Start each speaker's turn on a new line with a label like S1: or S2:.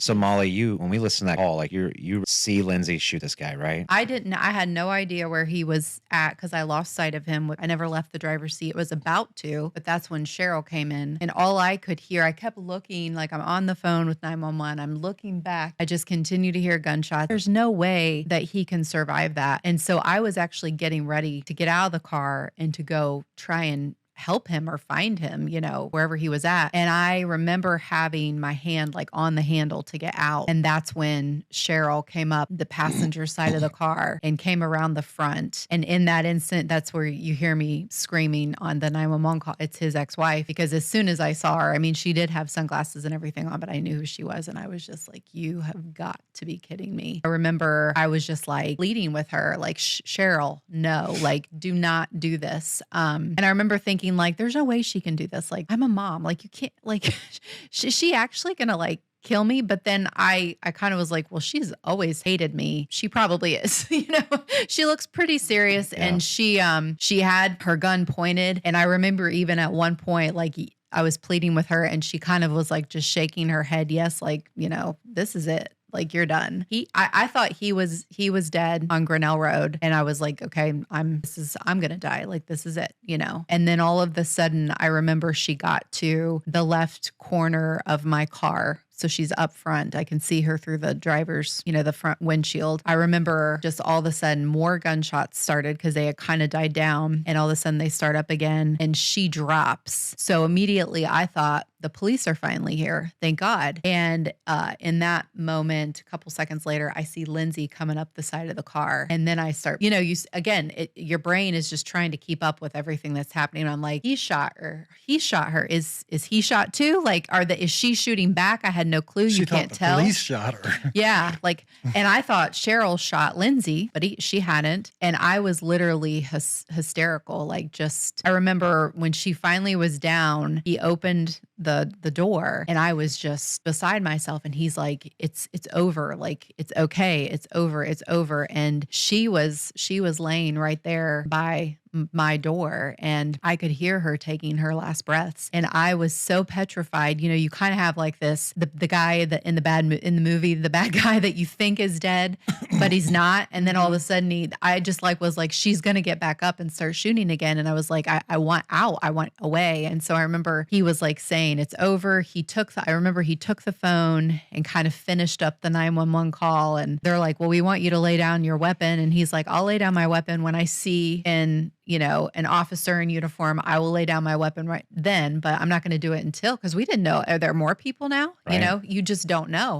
S1: So Molly, when we listen to that call, like you see Lindsay shoot this guy, right?
S2: I had no idea where he was at because I lost sight of him. I never left the driver's seat. It was about to, but that's when Cheryl came in. And all I could hear, I kept looking, like I'm on the phone with 911. I'm looking back. I just continue to hear gunshots. There's no way that he can survive that. And so I was actually getting ready to get out of the car and to go try and help him or find him, wherever he was at. And I remember having my hand like on the handle to get out. And that's when Cheryl came up the passenger side of the car and came around the front. And in that instant, that's where you hear me screaming on the 911 call. It's his ex-wife, because as soon as I saw her, I mean, she did have sunglasses and everything on, but I knew who she was. And I was just like, you have got to be kidding me. I remember I was just like pleading with her, like, Cheryl, no, like, do not do this. And I remember thinking, like, there's no way she can do this. Like, I'm a mom. Like, you can't, like, is she actually gonna like kill me? But then I kind of was like, well, she's always hated me. She probably is. She looks pretty serious.
S1: Yeah.
S2: And she had her gun pointed. And I remember even at one point, like, I was pleading with her and she kind of was like just shaking her head. Yes. Like, this is it. Like, you're done. I thought he was dead on Grinnell Road. And I was like, okay, I'm going to die. Like, this is it, And then all of a sudden I remember she got to the left corner of my car. So she's up front. I can see her through the driver's, the front windshield. I remember just all of a sudden more gunshots started because they had kind of died down. And all of a sudden they start up again and she drops. So immediately I thought, the police are finally here. Thank God. And in that moment, a couple seconds later, I see Lindsay coming up the side of the car. And then I start, your brain is just trying to keep up with everything that's happening. I'm like, he shot her. He shot her. Is he shot too? Like, is she shooting back? I had no clue. You can't tell.
S3: Police shot her.
S2: Yeah. Like, and I thought Cheryl shot Lindsay, but she hadn't. And I was literally hysterical. Like, I remember when she finally was down, he opened the door and I was just beside myself. And he's like, it's over. Like, it's okay. It's over. It's over. And she was laying right there by my door and I could hear her taking her last breaths. And I was so petrified. You kind of have like this, the guy that in the movie, the bad guy that you think is dead, but he's not. And then all of a sudden I just was like, she's going to get back up and start shooting again. And I was like, I want out. I want away. And so I remember he was like saying it's over. I remember he took the phone and kind of finished up the 911 call. And they're like, well, we want you to lay down your weapon. And he's like, I'll lay down my weapon when I see an officer in uniform. I will lay down my weapon right then, but I'm not going to do it until, because we didn't know. Are there more people now?
S1: Right.
S2: You just don't know.